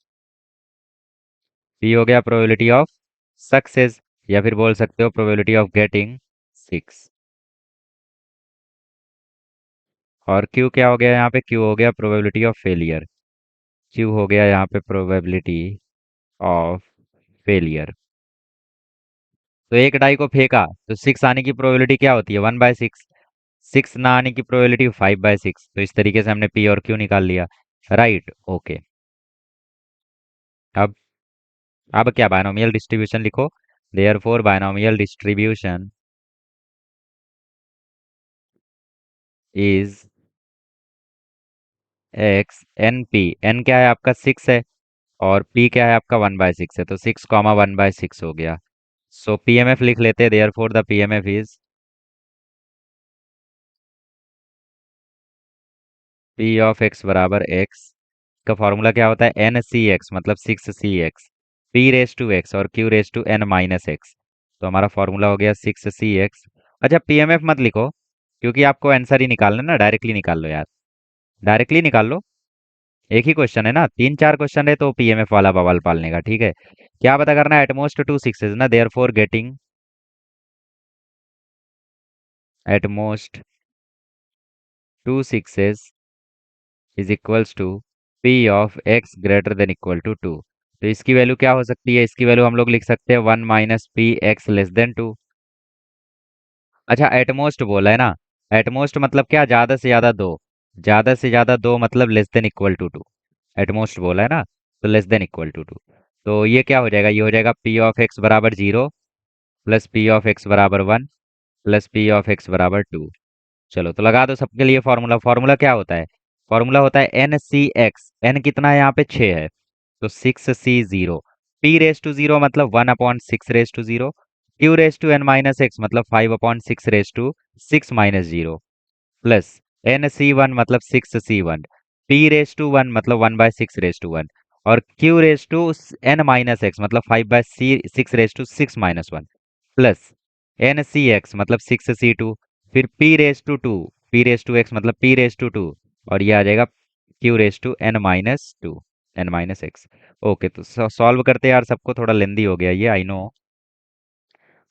p हो गया प्रोबेबिलिटी ऑफ सक्सेस, या फिर बोल सकते हो प्रोबेबिलिटी ऑफ गेटिंग 6। और q क्या हो गया यहाँ पे? q हो गया प्रोबेबिलिटी ऑफ फेलियर। q हो गया यहाँ पे प्रोबेबिलिटी ऑफ फेलियर। तो एक डाई को फेंका तो 6 आने की प्रोबेबिलिटी क्या होती है? 1/6। 6 ना आने की प्रोबेबिलिटी 5/6। तो इस तरीके से हमने पी और क्यू निकाल लिया। Right, okay. अब अब क्या? बायनोमियल डिस्ट्रीब्यूशन लिखो। Therefore binomial distribution is x N P. N क्या है आपका? 6 है, और पी क्या है आपका? 1/6 है, तो 6, 1/6 हो गया। सो पीएमएफ लिख लेते हैं। Therefore the PMF is P of x बराबर एक्स का फॉर्मूला क्या होता है? एन सी एक्स, मतलब 6 C x, p raise to x और Q raise to n - x। तो हमारा फॉर्मूला हो गया 6 C x। अच्छा, पीएमएफ मत लिखो, क्योंकि आपको आंसर ही निकालना है ना, डायरेक्टली निकाल लो यार, डायरेक्टली निकाल लो। एक ही क्वेश्चन है ना, 3 4 क्वेश्चन है, तो पीएमएफ वाला बवाल पालने का। ठीक है, क्या पता करना है? एटमोस्ट 2 सिक्सेस ना, therefore getting at most 2 sixes is equals to P of x greater than equal to 2। तो इसकी वैल्यू क्या हो सकती है? इसकी वैल्यू हम लोग लिख सकते हैं 1 - p(x)<2। अच्छा, एटमोस्ट बोला है ना। एटमोस्ट मतलब क्या? ज्यादा से ज्यादा दो। ज्यादा से ज्यादा दो मतलब less than equal to two. At most बोला है ना, तो less than equal to two. तो ये क्या हो जाएगा? ये हो जाएगा p(x) बराबर 0 प्लस p(x) बराबर 1 प्लस p(x) बराबर 2। चलो तो लगा दो सबके लिए फॉर्मूला। फॉर्मूला क्या होता है? फॉर्मूला होता है NCx। एन कितना है यहाँ पे? 6 है, तो 6c0। p(0) मतलब 1/6(0). q(n-x) मतलब 5/6(6 - 0) प्लस NC1 मतलब 6c1। p(1) मतलब 1/6(1) और q(n-x) मतलब 5/6(6 - 1) प्लस NCx मतलब 6c2। फिर p(2) p(x) मतलब p(2) और ये आ जाएगा q(n-2) n-x। ओके, तो सॉल्व करते हैं यार, सबको थोड़ा लेंदी हो गया ये, आई नो।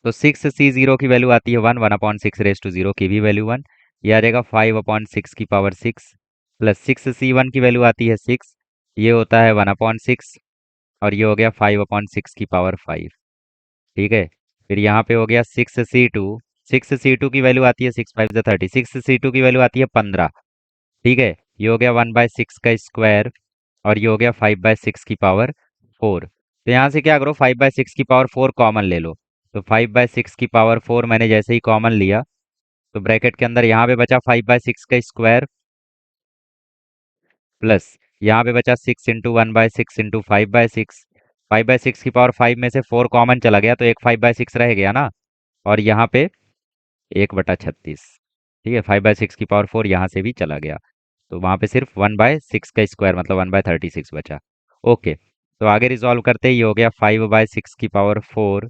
तो 6c0 की वैल्यू आती है 1/6(0) की भी वैल्यू 1। ये आ जाएगा 5/6 प्लस 6c1 की वैल्यू आती है 6। ये होता है 1/6 और ये हो गया 5/6 ठीक है। फिर यहाँ पे हो गया 6c2। 6c2 की वैल्यू आती है 6×5 = 30। 6c2 की वैल्यू आती है 15। ठीक है, ये हो गया 1/6 का स्क्वायर और ये हो गया 5/6 तो यहाँ से क्या करो, 5/6 कॉमन ले लो। तो 5/6 मैंने जैसे ही कॉमन लिया तो ब्रैकेट के अंदर यहाँ पे बचा 5/6 का स्क्वायर प्लस यहाँ पे बचा 6 × 1/6 × 5/6। 5/6 में से 4 कॉमन चला गया तो एक 5/6 रह गया ना। और यहाँ पे 1/36। ठीक है, 5/6 यहाँ से भी चला गया तो वहाँ पे सिर्फ 1/6 का स्क्वायर मतलब 1/36 बचा। ओके, तो आगे रिजॉल्व करते ही ये हो गया 5/6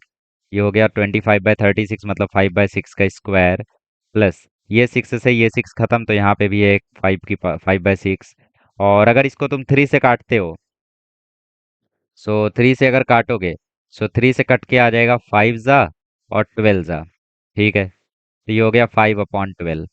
ये हो गया 25/36 मतलब 5/6 का स्क्वायर प्लस ये 6 से ये 6 खत्म तो यहाँ पे भी एक 5/6। और अगर इसको तुम 3 से काटते हो, सो 3 से अगर काटोगे, सो 3 से कट के आ जाएगा 5 जा और 12 जा। ठीक है, तो ये हो गया 5/12।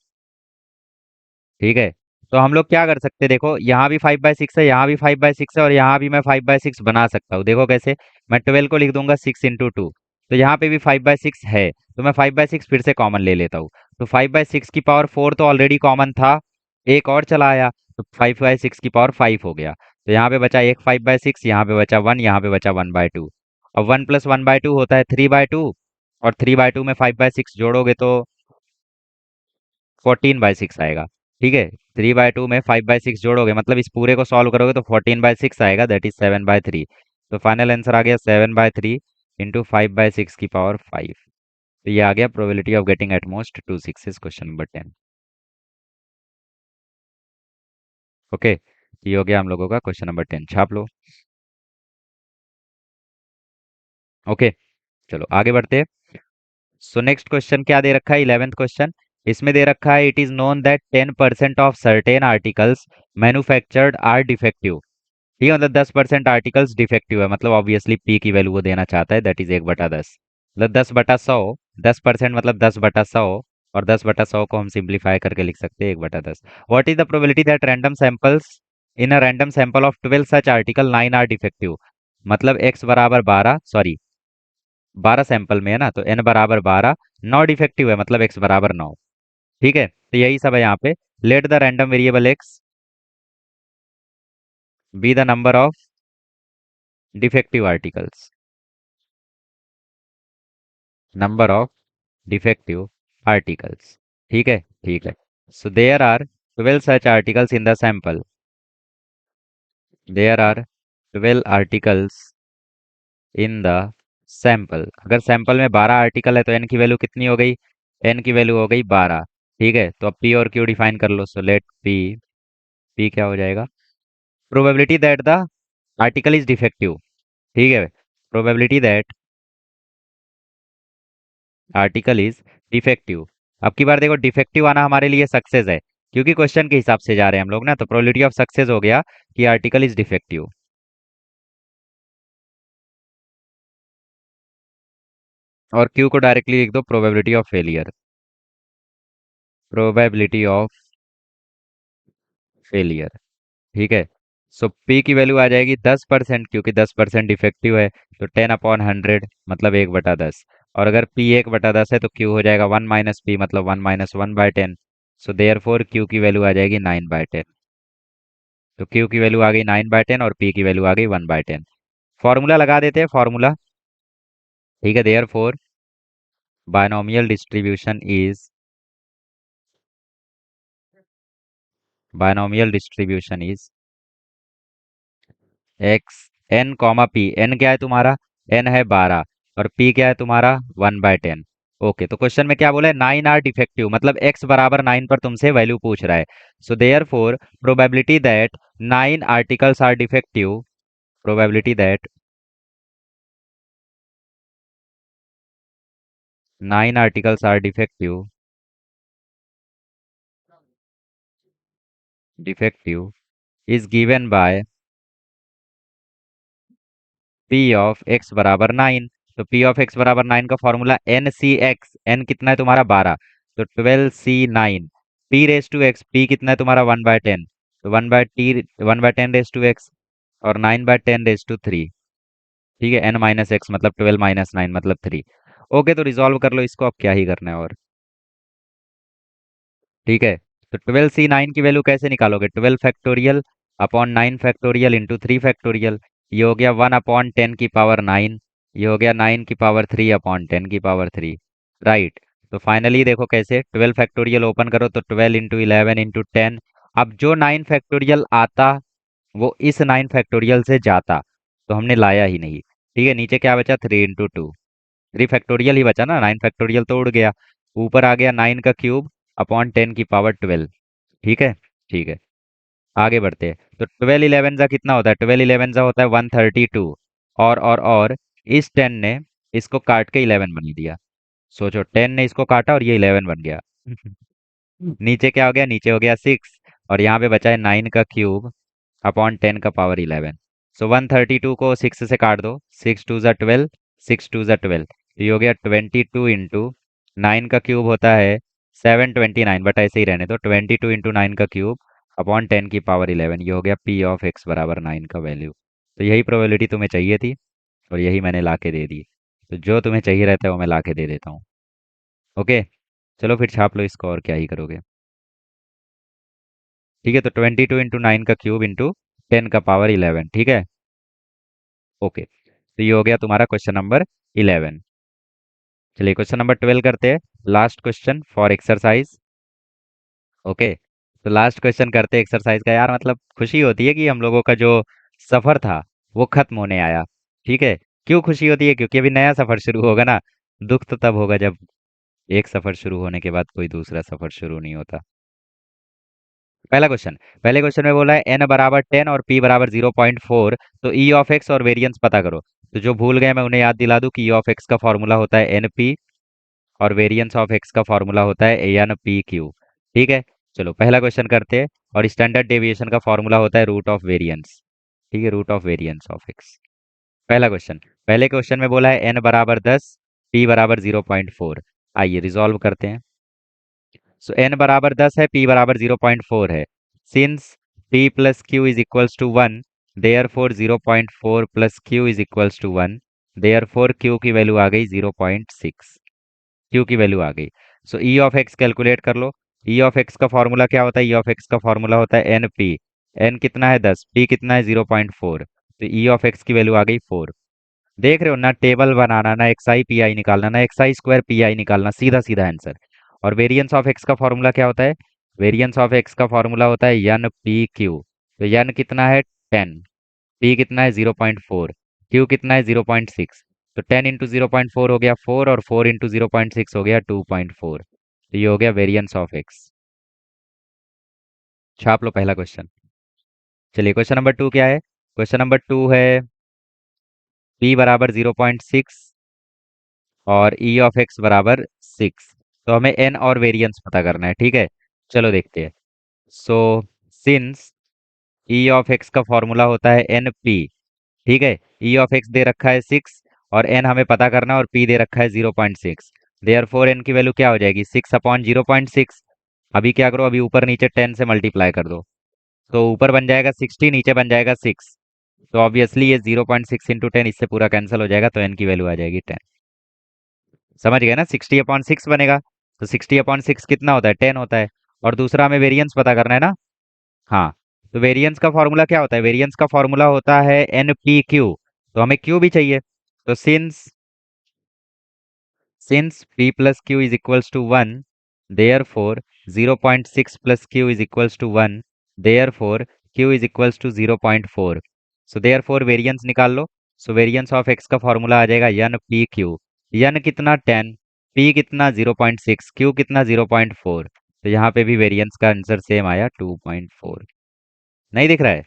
ठीक है, तो हम लोग क्या कर सकते हैं? देखो यहाँ भी 5/6 है, यहाँ भी 5/6 है और यहाँ भी मैं 5/6 बना सकता हूँ। देखो कैसे? मैं 12 को लिख दूंगा 6 × 2। तो यहाँ पे भी 5/6 है तो मैं 5/6 फिर से कॉमन ले लेता हूँ। तो 5/6 तो ऑलरेडी कॉमन था, एक और चला आया तो 5/6 हो गया। तो यहाँ पे बचा एक 5/6, यहाँ पे बचा 1, यहाँ पे बचा 1/2। और 1 + 1/2 होता है 3/2 और 3/2 में 5/6 जोड़ोगे तो 14/6 आएगा। ठीक है, 3/2 में 5/6 जोड़ोगे मतलब इस पूरे को सॉल्व करोगे तो 14/6 आएगा, दैट इज 7/3। तो फाइनल आंसर आ गया 7/3 इंटू 5/6 तो ये आ गया probability of getting at most 2 6 question number 10। Okay, ये हो गया हम लोगों का क्वेश्चन नंबर 10, छाप लो। ओके, चलो आगे बढ़ते हैं। सो नेक्स्ट क्वेश्चन क्या दे रखा है? 11th question. इसमें दे रखा है it is known that 10% of certain articles manufactured are defective. ठीक है, मतलब 10% आर्टिकल्स डिफेक्टिव है, मतलब ऑब्वियसली पी की वैल्यू वो देना चाहता है, दैट इज 1/10। मतलब 10/100। 10% मतलब 10/100 और 10/100 को हम सिंप्लीफाई करके लिख सकते हैं 1/10। What is the probability that random samples in a random sample of 12 such article 9 are defective. मतलब x बराबर 12, सॉरी 12 सैंपल में है ना, तो n बराबर 12, 9 डिफेक्टिव है मतलब x बराबर 9। ठीक है, तो यही सब है यहाँ पे। Let the random variable x be the number of defective articles. Number of defective articles. ठीक है, ठीक है। So there are 12 such articles in the sample. There are 12 articles in the sample. अगर सैंपल में 12 आर्टिकल है तो N की value कितनी हो गई? एन की वैल्यू हो गई 12। ठीक है, तो अब पी और क्यू डिफाइन कर लो। सो लेट पी, पी क्या हो जाएगा? Probability that the article is defective. ठीक है, probability that article is defective. अब की बार देखो डिफेक्टिव आना हमारे लिए सक्सेस है, क्योंकि क्वेश्चन के हिसाब से जा रहे हैं हम लोग ना, तो प्रोबेबिलिटी ऑफ सक्सेस हो गया कि आर्टिकल इज डिफेक्टिव। और क्यू को डायरेक्टली लिख दो probability of failure. Probability of failure. ठीक है, सो पी की वैल्यू आ जाएगी 10%, क्योंकि 10% डिफेक्टिव है, तो 10/100 मतलब 1/10। और अगर पी 1/10 है तो क्यू हो जाएगा 1 - पी, मतलब 1 - 1/10। सो देयर फोर क्यू की वैल्यू आ जाएगी 9/10। तो क्यू की वैल्यू आ गई 9/10 और पी की वैल्यू आ गई 1/10। फॉर्मूला लगा देते हैं, फॉर्मूला। ठीक है, therefore binomial distribution is, binomial distribution is x N comma P. N क्या है तुम्हारा? एन है 12, और पी क्या है तुम्हारा? 1/10। ओके, तो क्वेश्चन में क्या बोला है? 9 आर डिफेक्टिव, मतलब एक्स बराबर 9 पर तुमसे वैल्यू पूछ रहा है। So therefore probability that 9 articles are defective, probability that 9 articles are defective, defective is given by P of x बराबर 9। तो पी ऑफ एक्स बराबर 9 का फॉर्मूला एन सी एक्स। एन कितना है तुम्हारा? 12, तो 12C9। P raise to x, P कितना है तुम्हारा? 1/10, तो 1/10 रेस टू एक्स, और 9/10 रेस टू 3। ठीक है, n - x मतलब 12 - 9 मतलब 3। ओके, तो रिजॉल्व कर लो इसको, अब क्या ही करना है और। ठीक है, तो 12C9 की वैल्यू कैसे निकालोगे? 12 factorial upon 9 factorial into 3 factorial. ये हो गया 1/10 की पावर 9, ये हो गया 9 की पावर 3/10 की पावर 3। राइट। तो फाइनली देखो कैसे, 12 फैक्टोरियल ओपन करो तो 12 × 11 × 10। अब जो 9 फैक्टोरियल आता वो इस 9 फैक्टोरियल से जाता, तो हमने लाया ही नहीं। ठीक है, नीचे क्या बचा? 3 × 2, 3 फैक्टोरियल ही बचा ना, 9 फैक्टोरियल तो उड़ गया। ऊपर आ गया 9 का क्यूब अपॉन 10 की पावर 12। ठीक है। ठीक है, आगे बढ़ते हैं। तो 12 11 जा कितना होता है? 12 11 जा होता है 132। और इस 10 ने इसको काट के 11 बना दिया। सोचो, 10 ने इसको काटा और ये 11 बन गया। नीचे क्या हो गया? नीचे हो गया 6, और यहाँ पे बचा है 9 का क्यूब अपॉन 10 का पावर 11। सो 132 को 6 से काट दो, 6 2 ज़ा 12, 6 2 ज़ा 12, तो ये हो गया 22 × 9 का क्यूब होता है 729, बट ऐसे ही रहने दो, 22 × 9 का क्यूब अपॉन 10 की पावर 11। ये हो गया पी ऑफ एक्स बराबर 9 का वैल्यू। तो यही प्रोबेबिलिटी तुम्हें चाहिए थी, और यही मैंने ला के दे दी। तो जो तुम्हें चाहिए रहता है वो मैं ला के दे देता हूँ। ओके, चलो फिर छाप लो इसको, और क्या ही करोगे। ठीक है, तो 22 × 9 का क्यूब इंटू 10 का पावर 11। ठीक है। ओके, तो ये हो गया तुम्हारा क्वेश्चन नंबर 11। चलिए क्वेश्चन नंबर 12 करते हैं, last question for exercise. Okay, तो लास्ट क्वेश्चन करते हैं एक्सरसाइज का। यार मतलब खुशी होती है कि हम लोगों का जो सफर था वो खत्म होने आया। ठीक है, क्यों खुशी होती है? क्योंकि अभी नया सफर शुरू होगा ना। दुख तो तब होगा जब एक सफर शुरू होने के बाद कोई दूसरा सफर शुरू नहीं होता। पहला क्वेश्चन, पहले क्वेश्चन में बोला है n बराबर 10 और p बराबर 0.4, तो e ऑफ x और वेरिएंस पता करो। तो जो भूल गए मैं उन्हें याद दिला दूं कि e ऑफ x का फॉर्मूला होता है एन पी, और वेरिएंस ऑफ x का फॉर्मूला होता है एन पी क्यू। ठीक है, चलो पहला क्वेश्चन करते हैं। और स्टैंडर्ड डेविएशन का फॉर्मूला होता है रूट ऑफ वेरिएंस। ठीक है, root of variance of x। पहला क्वेश्चन, पहले क्वेश्चन में बोला है n बराबर 10, p बराबर 0.4। आइए रिजॉल्व करते हैं। सो n बराबर 10 है, p बराबर 0.4 है। Since p plus Q is equals to 1, therefore 0.4 plus Q is equals to 1, therefore Q की वैल्यू आ गई 0.6। क्यू की वैल्यू आ गई। So E of X calculate कर लो। ई ऑफ एक्स का फॉर्मूला क्या होता है? ई ऑफ एक्स का फॉर्मूला होता है एन पी। एन कितना है? 10, पी कितना है? 0.4। तो ई ऑफ एक्स की वैल्यू आ गई 4। देख रहे हो ना, टेबल बनाना ना, एक्स आई पी आई निकालना ना, x I square P I निकालना, सीधा सीधा आंसर। और वेरिएंस ऑफ एक्स का फॉर्मूला क्या होता है? वेरिएंस ऑफ एक्स का फॉर्मूला होता है एन पी क्यू। तो एन कितना है? 10, पी कितना है? 0.4, क्यू कितना है? 0.6। तो 10 × 0.4 हो गया 4, और 4 × 0.6 हो गया 2.4। तो ये हो गया वेरिएंस ऑफ एक्स। छाप लो पहला क्वेश्चन। चलिए क्वेश्चन नंबर 2 क्या है? क्वेश्चन नंबर 2 है पी बराबर 0.6 और ई ऑफ एक्स बराबर 6। तो हमें एन और वेरिएंस पता करना है। ठीक है, चलो देखते हैं। So since E of X का फॉर्मूला होता है एन पी। ठीक है, ई ऑफ एक्स दे रखा है 6, और एन हमें पता करना है, और पी दे रखा है 0.6। देयर फोर एन की वैल्यू क्या हो जाएगी? 6/0.6। अभी क्या करो, अभी ऊपर नीचे 10 से मल्टीप्लाई कर दो। तो ऊपर बन जाएगा 60, नीचे बन जाएगा 6। तो ऑब्वियसली ये 0.6 इंटू 10 इससे पूरा कैंसिल हो जाएगा, तो एन की वैल्यू आ जाएगी 10। समझ गए ना, 60/6 बनेगा। तो 60/6 कितना होता है, 10 होता है। और दूसरा हमें वेरिएंस पता करना है ना। हाँ। तो वेरिएंस का फॉर्मूला क्या होता है, वेरिएंस का फॉर्मूला होता है एन पी क्यू। तो हमें क्यू भी चाहिए। तो since p plus q is equals to 1, therefore 0.6 plus q is equals to 1, therefore q is equals to 0.4। so therefore variance निकाल लो। so वेरिएंस ऑफ x का फॉर्मूला आ जाएगा n p q। n कितना 10, p कितना 0.6, q कितना 0.4। तो यहाँ पे भी वेरिएंस का आंसर सेम आया 2.4। नहीं दिख रहा है,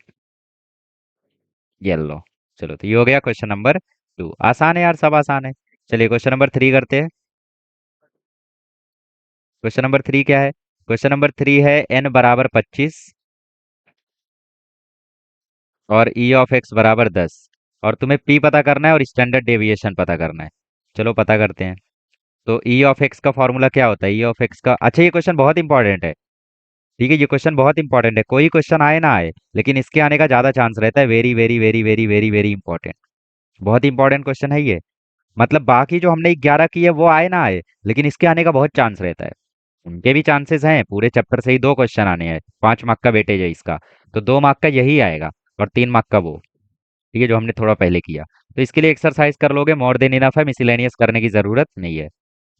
ये लो। चलो, तो ये हो गया क्वेश्चन नंबर 2। आसान है यार, सब आसान है। चलिए क्वेश्चन नंबर 3 करते हैं। क्वेश्चन नंबर 3 क्या है, क्वेश्चन नंबर 3 है n बराबर 25 और e ऑफ x बराबर 10, और तुम्हें p पता करना है और स्टैंडर्ड डेविएशन पता करना है। चलो पता करते हैं। तो e ऑफ x का फॉर्मूला क्या होता है, e ऑफ x का, अच्छा ये क्वेश्चन बहुत इंपॉर्टेंट है। ठीक है, ये क्वेश्चन बहुत इंपॉर्टेंट है, कोई क्वेश्चन आए ना आए, लेकिन इसके आने का ज्यादा चांस रहता है। Very very very very very very important, बहुत इंपॉर्टेंट क्वेश्चन है ये। मतलब बाकी जो हमने 11 की है वो आए ना आए, लेकिन इसके आने का बहुत चांस रहता है। उनके भी चांसेस हैं, पूरे चैप्टर से ही 2 क्वेश्चन आने हैं, 5 मार्क का वेटेज है इसका। तो 2 मार्क का यही आएगा और 3 मार्क का वो। ठीक है, जो हमने थोड़ा पहले किया। तो इसके लिए एक्सरसाइज कर लोगे, मोर देन इनफ है, मिसलेनियस करने की जरूरत नहीं है।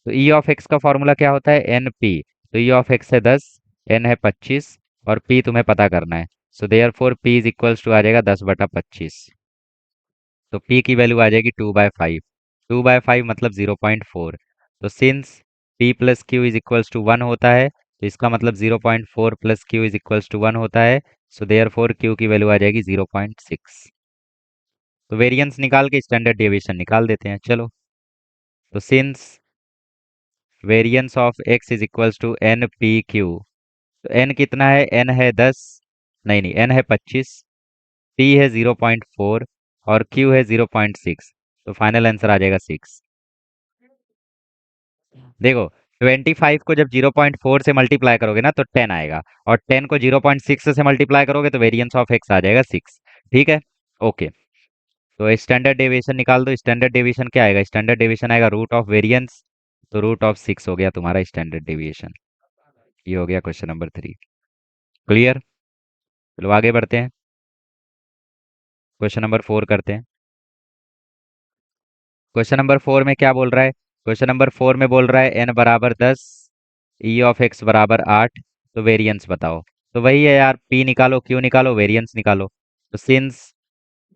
तो ई ऑफ एक्स का फॉर्मूला क्या होता है, एन पी। तो ई ऑफ एक्स है 10, एन है 25 और पी तुम्हें पता करना है। So therefore p is equals to आ जाएगा 10/25। तो p की वैल्यू आ जाएगी 2/5। 2/5 मतलब 0.4। तो since p plus Q is equals to 1 होता है, तो इसका मतलब 0.4 plus Q is equals to 1 होता है। सो देयर फोर क्यू की वैल्यू आ जाएगी 0.6। तो वेरिएंस निकाल के स्टैंडर्ड डेविएशन निकाल देते हैं, चलो। तो since variance of x is equals to N P Q. तो n कितना है, n है 10, नहीं नहीं n है 25, p है 0.4 और q है 0.6। तो फाइनल आंसर आ जाएगा 6। देखो, 25 को जब 0.4 से मल्टीप्लाई करोगे ना तो 10 आएगा, और 10 को 0.6 से मल्टीप्लाई करोगे तो वेरिएंस ऑफ एक्स आ जाएगा 6। ठीक है, ओके। तो स्टैंडर्ड डेविएशन निकाल दो। स्टैंडर्ड डेविएशन क्या आएगा, स्टैंडर्ड डेविएशन आएगा रूट ऑफ वेरिएंस। तो रूट ऑफ 6 हो गया तुम्हारा स्टैंडर्ड डेविएशन। ये हो गया क्वेश्चन नंबर 3। क्लियर। चलो आगे बढ़ते हैं, क्वेश्चन नंबर 4 करते हैं। क्वेश्चन नंबर 4 में क्या बोल रहा है, क्वेश्चन नंबर 4 में बोल रहा है एन बराबर 10, ई ऑफ एक्स बराबर 8। तो वेरिएंस बताओ। तो वही है यार, पी निकालो क्यू निकालो वेरिएंस निकालो। तो since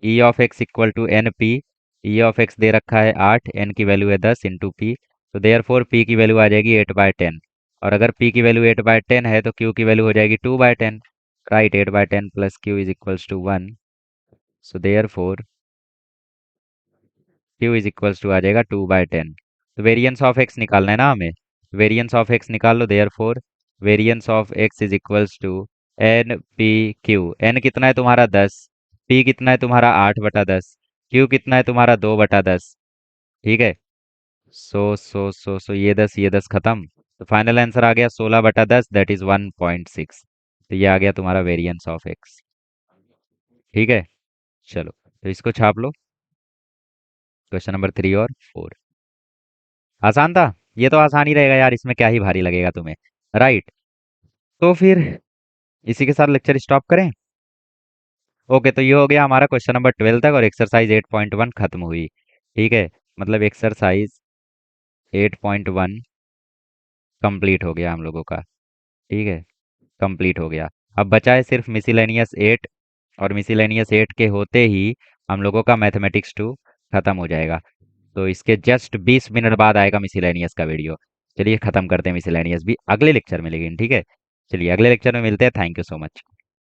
E of x equal to N p, E of x दे रखा है 8, एन की वैल्यू है 10 इंटू पी। तो देयर फोर पी की वैल्यू आ जाएगी 8/10। और अगर पी की वैल्यू 8/10 है तो क्यू की वैल्यू हो जाएगी 2/10। Right, 8/10 plus Q is equals to 1। So therefore q is equals to आ जाएगा 2/10। तो वेरिएंस ऑफ एक्स निकालना है ना हमें, वेरिएंस ऑफ एक्स निकाल लो। Therefore variance of x is equals to N P q. N कितना है तुम्हारा 10, पी कितना है तुम्हारा 8/10, क्यू कितना है तुम्हारा 2/10। ठीक है। सो ये 10 खत्म। तो फाइनल आंसर आ गया 16/10, दैट इज 1.6। तो ये आ गया तुम्हारा वेरिएंस ऑफ एक्स। ठीक है, चलो तो इसको छाप लो। क्वेश्चन नंबर 3 और 4 आसान था। ये तो आसान ही रहेगा यार, इसमें क्या ही भारी लगेगा तुम्हें। राइट। तो फिर इसी के साथ लेक्चर स्टॉप करें। ओके, तो ये हो गया हमारा क्वेश्चन नंबर 12 तक, और एक्सरसाइज 8.1 खत्म हुई। ठीक है, मतलब एक्सरसाइज 8.1 कंप्लीट हो गया हम लोगों का। ठीक है, कंप्लीट हो गया। अब बचा है सिर्फ मिसिलेनियस 8, और मिसिलेनियस 8 के होते ही हम लोगों का मैथमेटिक्स 2 खत्म हो जाएगा। तो इसके जस्ट 20 मिनट बाद आएगा मिसिलेनियस का वीडियो। चलिए खत्म करते हैं मिसिलेनियस भी अगले लेक्चर में, लेकिन ठीक है। चलिए अगले लेक्चर में मिलते हैं, थैंक यू सो मच।